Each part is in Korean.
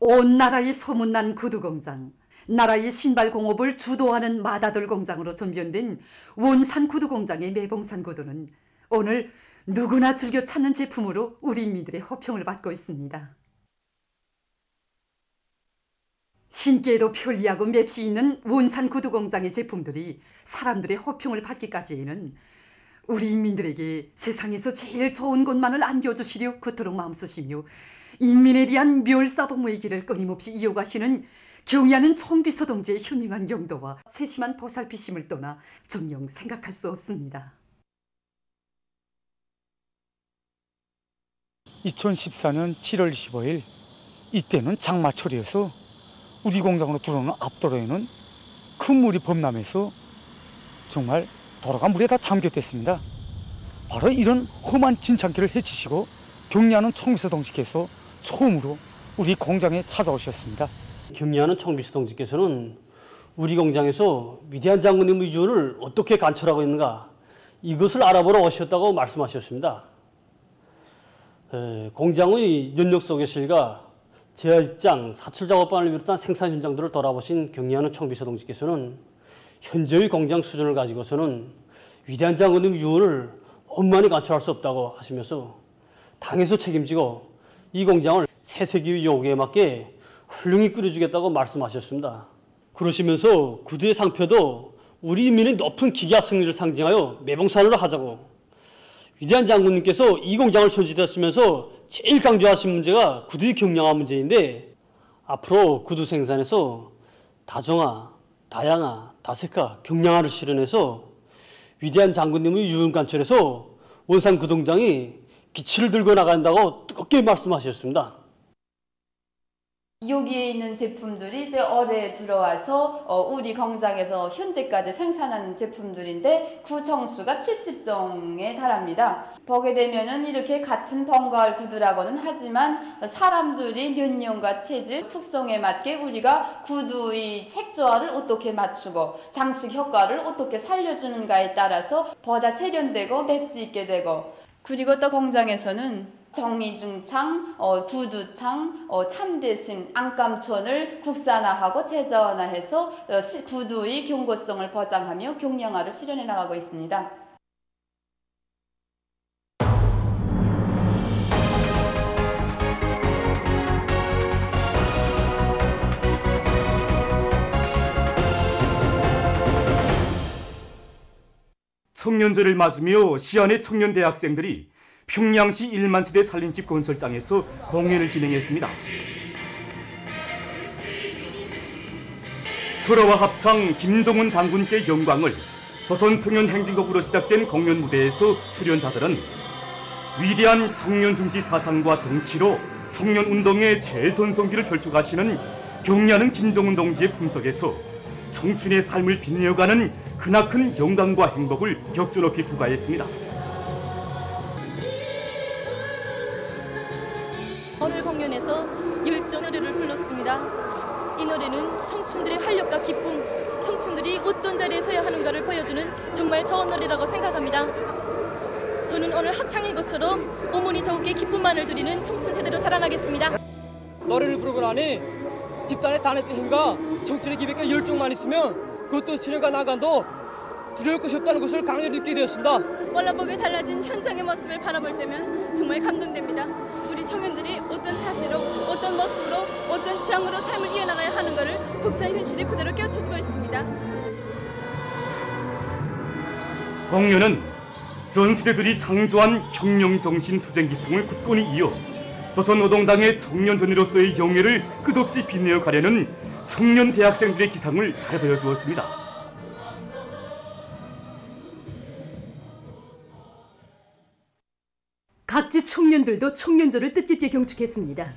온 나라의 소문난 구두공장, 나라의 신발 공업을 주도하는 마다돌 공장으로 전변된 원산 구두공장의 매봉산 구두는 오늘 누구나 즐겨 찾는 제품으로 우리 인민들의 호평을 받고 있습니다. 신기에도 편리하고 맵시 있는 원산 구두공장의 제품들이 사람들의 호평을 받기까지에는 우리 인민들에게 세상에서 제일 좋은 것만을 안겨주시려 그토록 마음쓰시며 인민에 대한 멸사복무의 길을 끊임없이 이어가시는 경의하는 총비서 동지의 현명한 용도와 세심한 보살피심을 떠나 정녕 생각할 수 없습니다. 2014년 7월 15일 이때는 장마철이어서 우리 공장으로 들어오는 앞도로에는 큰 물이 범람해서 정말 도로가 물에 다 잠겼댔습니다. 바로 이런 험한 진창길을 헤치시고 경리하는 총비서 동지께서 처음으로 우리 공장에 찾아오셨습니다. 경리하는 총비서 동지께서는 우리 공장에서 위대한 장군님의 유언을 어떻게 관철하고 있는가 이것을 알아보러 오셨다고 말씀하셨습니다. 공장의 연력 속의 실과 제화직장, 사출작업반을 비롯한 생산 현장들을 돌아보신 경리하는 총비서 동지께서는 현재의 공장 수준을 가지고서는 위대한 장군님의 유언을 원만히 관철할 수 없다고 하시면서 당에서 책임지고 이 공장을 새세기의 요구에 맞게 훌륭히 꾸려주겠다고 말씀하셨습니다. 그러시면서 구두의 상표도 우리 인민의 높은 기계화 승리를 상징하여 매봉산으로 하자고 위대한 장군님께서 이 공장을 손질하시면서 제일 강조하신 문제가 구두의 경량화 문제인데 앞으로 구두 생산에서 다정화, 다양화, 다색화, 경량화를 실현해서 위대한 장군님의 유언 관철에서 원산 구동장이 기치를 들고 나간다고 뜨겁게 말씀하셨습니다. 여기에 있는 제품들이 이제 올해 들어와서 우리 공장에서 현재까지 생산하는 제품들인데 구정수가 70종에 달합니다. 보게 되면은 이렇게 같은 벙가을 구두라고는 하지만 사람들이 연령과 체질, 특성에 맞게 우리가 구두의 색조화를 어떻게 맞추고 장식 효과를 어떻게 살려주는가에 따라서 보다 세련되고 맵시 있게 되고 그리고 또 공장에서는 정리중창, 구두창, 참대신, 안감촌을 국산화하고 제자화해서 구두의 경고성을 보장하며 경량화를 실현해 나가고 있습니다. 청년제를 맞으며 시안의 청년 대학생들이 평양시 1만 세대 살림집 건설장에서 공연을 진행했습니다. 설화와 합창 김종훈 장군께 영광을 조선 청년 행진곡으로 시작된 공연 무대에서 출연자들은 위대한 청년 중시 사상과 정치로 청년 운동의 최전성기를 펼쳐가시는 경리하는 김종훈 동지의 품속에서 청춘의 삶을 빛내어가는 크나큰 영광과 행복을 격조높이 구가했습니다. 오늘 공연에서 열정 노래를 불렀습니다. 이 노래는 청춘들의 활력과 기쁨, 청춘들이 어떤 자리에 서야 하는가를 보여주는 정말 좋은 노래라고 생각합니다. 저는 오늘 합창인 것처럼 어머니 저에게 기쁨만을 드리는 청춘 세대로 자라나겠습니다. 노래를 부르고 나니 집단의 단했던 힘과 청춘의 기백과 열정만 있으면 그것도 실현과 나간도 두려울 것이 없다는 것을 강하게 느끼게 되었습니다. 몰라보게 달라진 현장의 모습을 바라볼 때면 정말 감동됩니다. 우리 청년들이 어떤 자세로, 어떤 모습으로, 어떤 취향으로 삶을 이어나가야 하는가를 복잡한 현실이 그대로 깨우쳐주고 있습니다. 공연은 전 세대들이 창조한 혁명정신 투쟁 기풍을 굳건히 이어 조선노동당의 청년전의로서의 영예를 끝없이 빛내어 가려는 청년 대학생들의 기상을 잘 보여주었습니다. 각지 청년들도 청년절을 뜻깊게 경축했습니다.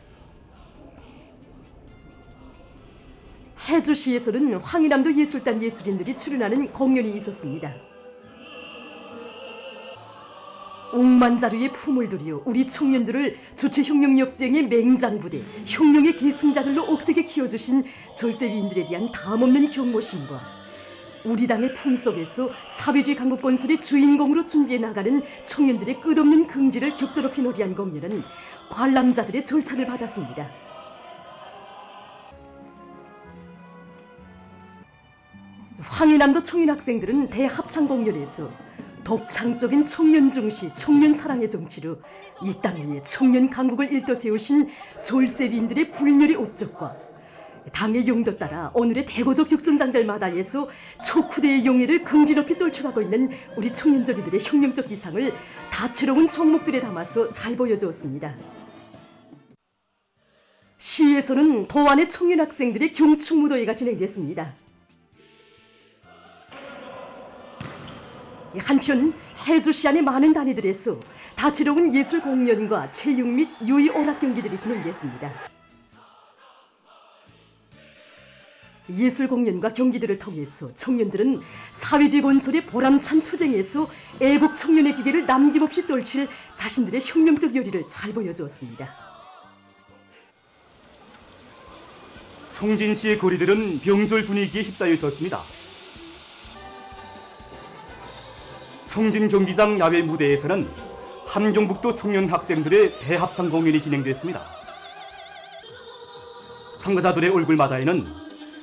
해주시에서는 황희남도 예술단 예술인들이 출연하는 공연이 있었습니다. 옥만자루의 품을 들여 우리 청년들을 주체혁명 역수행의 맹장부대, 혁명의 계승자들로 옥색에 키워주신 절세위인들에 대한 담없는 경모심과 우리 당의 품속에서 사회주의 강국 건설의 주인공으로 준비해 나가는 청년들의 끝없는 긍지를 격조롭게 노래한 공연은 관람자들의 절찬을 받았습니다. 황해남도 청년학생들은 대합창공연에서 독창적인 청년 중시, 청년 사랑의 정치로 이 땅 위에 청년 강국을 일떠세우신 졸세위인들의 불멸의 업적과 당의 용도 따라 오늘의 대고적 혁전장들마다에서 촉후대의 용해를 긍지 높이 떨쳐가고 있는 우리 청년저리들의 혁명적 기상을 다채로운 종목들에 담아서 잘 보여주었습니다. 시에서는 도안의 청년학생들의 경축무도회가 진행됐습니다. 한편 해주시 안의 많은 단위들에서 다채로운 예술 공연과 체육 및 유의 오락 경기들이 진행됐습니다. 예술 공연과 경기들을 통해서 청년들은 사회주의 건설의 보람찬 투쟁에서 애국 청년의 기계를 남김없이 떨칠 자신들의 혁명적 요리를 잘 보여주었습니다. 청진시의 거리들은 명절 분위기에 휩싸여 있었습니다. 청진 경기장 야외 무대에서는 함경북도 청년 학생들의 대합창 공연이 진행됐습니다. 참가자들의 얼굴마다에는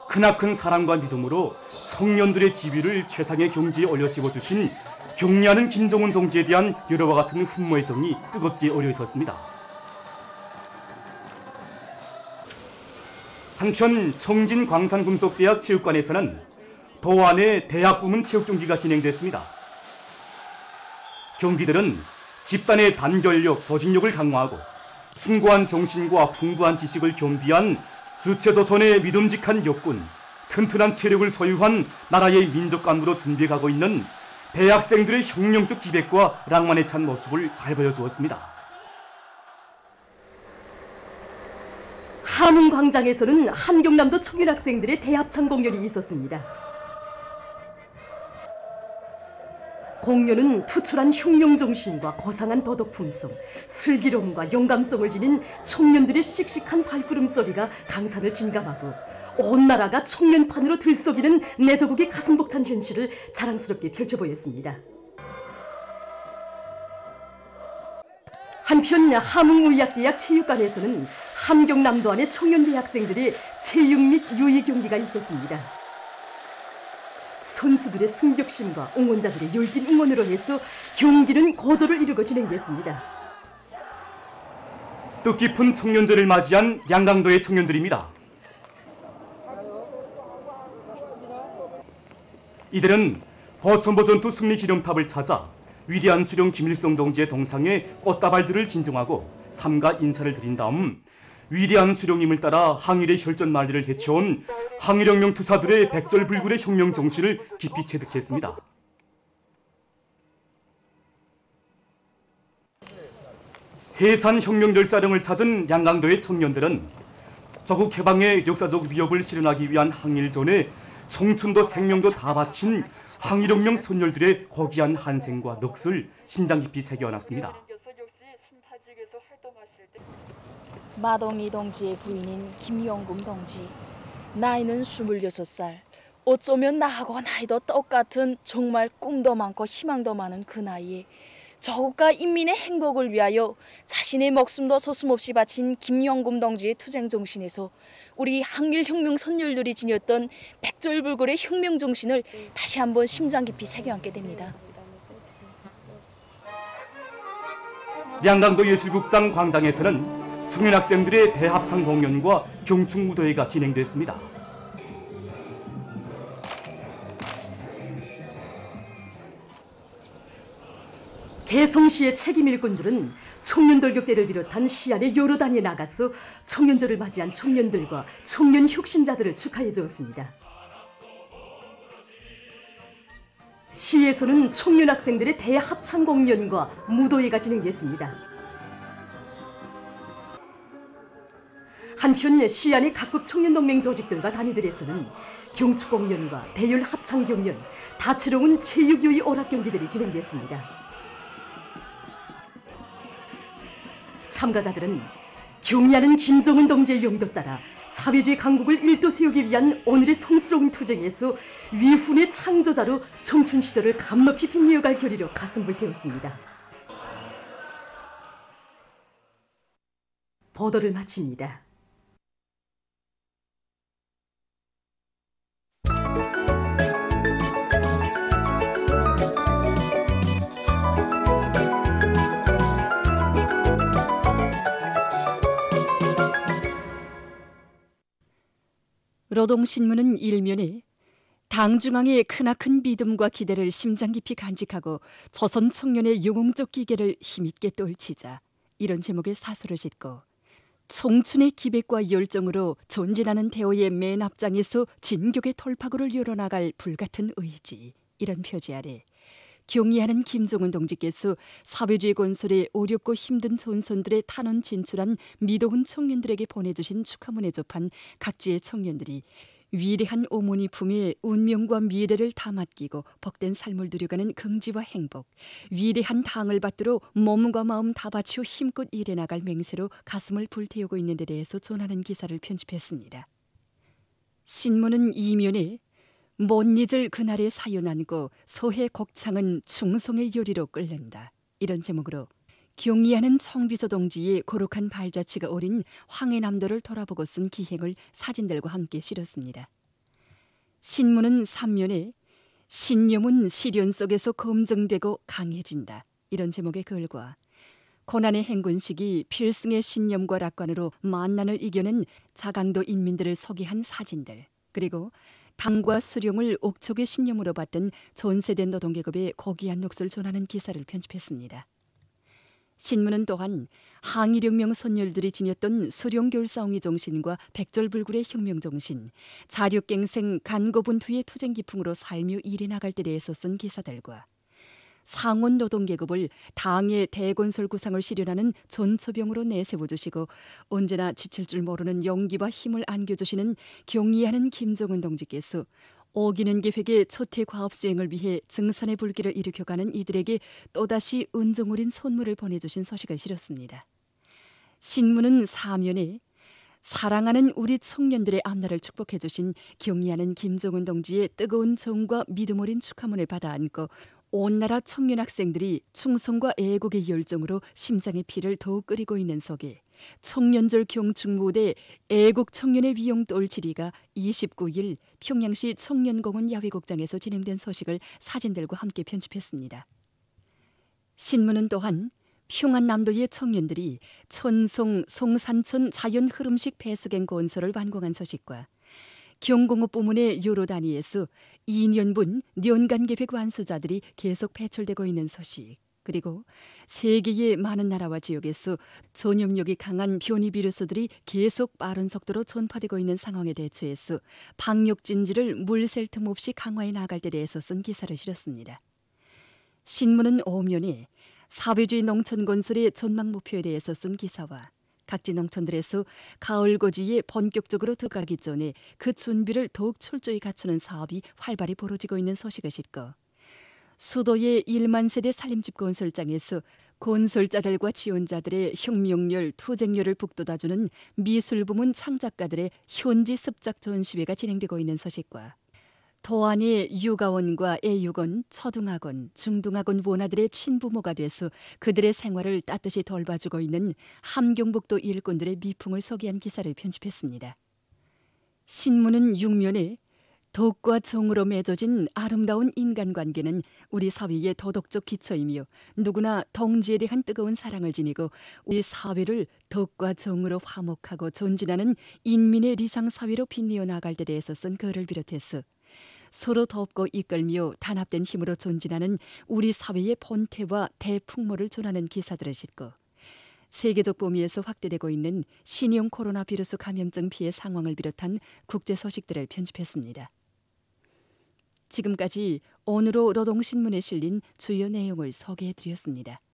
크나큰 사랑과 믿음으로 청년들의 지위를 최상의 경지에 올려 세워주신 경리하는 김정은 동지에 대한 열화와 같은 훈모의 정이 뜨겁게 어려 있었습니다. 한편 청진 광산금속대학 체육관에서는 도안의 대학 부문 체육 경기가 진행됐습니다. 경기들은 집단의 단결력, 조직력을 강화하고 숭고한 정신과 풍부한 지식을 겸비한 주체조선의 믿음직한 역군, 튼튼한 체력을 소유한 나라의 민족감으로 준비해가고 있는 대학생들의 혁명적 기백과 낭만에 찬 모습을 잘 보여주었습니다. 함흥광장에서는 함경남도 청년학생들의 대합창 공연이 있었습니다. 공연은 투철한 혁명정신과 고상한 도덕품성, 슬기로움과 용감성을 지닌 청년들의 씩씩한 발걸음소리가 강산을 진감하고 온 나라가 청년판으로 들썩이는 내조국의 가슴 벅찬 현실을 자랑스럽게 펼쳐보였습니다. 한편 함흥의학대학 체육관에서는 함경남도안의 청년대학생들의 체육 및 유의 경기가 있었습니다. 선수들의 승격심과 응원자들의 열띤 응원으로 해서 경기는 고조를 이루고 진행됐습니다. 뜻깊은 청년절을 맞이한 양강도의 청년들입니다. 이들은 거천보 전투 승리 기념탑을 찾아 위대한 수령 김일성 동지의 동상에 꽃다발들을 진정하고 삼가 인사를 드린 다음 위대한 수령님을 따라 항일의 혈전 만리를 해쳐온 항일혁명 투사들의 백절불굴의 혁명 정신을 깊이 체득했습니다. 해산 혁명 열사령을 찾은 양강도의 청년들은 조국 해방의 역사적 위협을 실현하기 위한 항일 전에 청춘도 생명도 다 바친 항일혁명 선열들의 고귀한 한생과 넋을 심장 깊이 새겨놨습니다. 마동희 동지의 부인인 김용금 동지. 나이는 26살. 어쩌면 나하고 나이도 똑같은 정말 꿈도 많고 희망도 많은 그 나이에 조국과 인민의 행복을 위하여 자신의 목숨도 서슴없이 바친 김용금 동지의 투쟁 정신에서 우리 항일혁명 선열들이 지녔던 백절불굴의 혁명 정신을 다시 한번 심장 깊이 새겨안게 됩니다. 양강도 예술극장 광장에서는 청년학생들의 대합창 공연과 경축무도회가 진행됐습니다. 개성시의 책임 일꾼들은 청년돌격대를 비롯한 시안의 여러 단위에 나가서 청년절을 맞이한 청년들과 청년 혁신자들을 축하해 주었습니다. 시에서는 청년학생들의 대합창 공연과 무도회가 진행됐습니다. 한편 시안의 각급 청년동맹 조직들과 단위들에서는 경축공연과 대열 합창경연, 다채로운 체육유의 오락 경기들이 진행됐습니다. 참가자들은 경의하는 김정은 동지의 용도 따라 사회주의 강국을 일도 세우기 위한 오늘의 성스러운 투쟁에서 위훈의 창조자로 청춘 시절을 감높이 빛내어갈 결의로 가슴 불태웠습니다. 보도를 마칩니다. 노동신문은 일면에 당 중앙의 크나큰 믿음과 기대를 심장 깊이 간직하고 조선 청년의 영웅적 기계를 힘있게 떨치자 이런 제목의 사설을 싣고 청춘의 기백과 열정으로 전진하는 대호의 맨 앞장에서 진격의 돌파구를 열어나갈 불같은 의지 이런 표지 아래 경의하는 김종은 동지께서 사회주의 건설에 어렵고 힘든 전선들의 탄원 진출한 미도훈 청년들에게 보내주신 축하문에 접한 각지의 청년들이 위대한 어머니 품에 운명과 미래를 다 맡기고 복된 삶을 누려가는 긍지와 행복, 위대한 당을 받들어 몸과 마음 다 바치어 힘껏 일해 나갈 맹세로 가슴을 불태우고 있는 데 대해서 전하는 기사를 편집했습니다. 신문은 이면에 못 잊을 그날의 사연 안고 서해 곡창은 충성의 요리로 끓는다. 이런 제목으로 경의하는 청비서 동지의 고룩한 발자취가 어린 황해남도를 돌아보고 쓴 기행을 사진들과 함께 실었습니다. 신문은 3면에 신념은 시련 속에서 검증되고 강해진다. 이런 제목의 글과 고난의 행군식이 필승의 신념과 낙관으로 만난을 이겨낸 자강도 인민들을 소개한 사진들, 그리고 당과 수령을 옥촉의 신념으로 봤던 전세대 노동계급의 고귀한 몫을 전하는 기사를 편집했습니다. 신문은 또한 항일혁명 선열들이 지녔던 수령결사옹의 정신과 백절불굴의 혁명정신, 자력갱생 간고분투의 투쟁기풍으로 살며 일해 나갈 때 대해서 쓴 기사들과 상원 노동계급을 당의 대건설 구상을 실현하는 전초병으로 내세워주시고 언제나 지칠 줄 모르는 용기와 힘을 안겨주시는 경의하는 김정은 동지께서 어기는 계획의 초태 과업 수행을 위해 증산의 불길을 일으켜가는 이들에게 또다시 은정 어린 선물을 보내주신 소식을 실었습니다. 신문은 사면에 사랑하는 우리 청년들의 앞날을 축복해 주신 경의하는 김정은 동지의 뜨거운 정과 믿음 어린 축하문을 받아 안고 온 나라 청년 학생들이 충성과 애국의 열정으로 심장의 피를 더욱 끓이고 있는 속에 청년절 경축무대 애국 청년의 위용 돌치리가 29일 평양시 청년공원 야외극장에서 진행된 소식을 사진들과 함께 편집했습니다. 신문은 또한 평안남도의 청년들이 천송 송산천 자연흐름식 배수갱 건설을 완공한 소식과 경공업 부문의 여러 단위에서 2년분 연간계획 완수자들이 계속 배출되고 있는 소식, 그리고 세계의 많은 나라와 지역에서 전염력이 강한 변이 비루스들이 계속 빠른 속도로 전파되고 있는 상황에 대처해서 방역 진지를 물샐 틈 없이 강화해 나갈 때 대해서 쓴 기사를 실었습니다. 신문은 오면에 사회주의 농촌 건설의 전망 목표에 대해서 쓴 기사와 각지 농촌들에서 가을 거지에 본격적으로 들어가기 전에 그 준비를 더욱 철저히 갖추는 사업이 활발히 벌어지고 있는 소식을 싣고 수도의 1만 세대 살림집 건설장에서 건설자들과 지원자들의 혁명열, 투쟁열을 북돋아주는 미술부문 창작가들의 현지 습작 전시회가 진행되고 있는 소식과 도안의 육아원과 애육원, 초등학원, 중등학원 원아들의 친부모가 돼서 그들의 생활을 따뜻이 돌봐주고 있는 함경북도 일꾼들의 미풍을 소개한 기사를 편집했습니다. 신문은 6면에 덕과 정으로 맺어진 아름다운 인간관계는 우리 사회의 도덕적 기초이며 누구나 동지에 대한 뜨거운 사랑을 지니고 우리 사회를 덕과 정으로 화목하고 전진하는 인민의 리상사회로 빛내어 나갈 때 대해서 쓴 글을 비롯해서 서로 돕고 이끌며 단합된 힘으로 전진하는 우리 사회의 본태와 대풍모를 전하는 기사들을 싣고 세계적 범위에서 확대되고 있는 신형 코로나 비루스 감염증 피해 상황을 비롯한 국제 소식들을 편집했습니다. 지금까지 오늘로 노동신문에 실린 주요 내용을 소개해드렸습니다.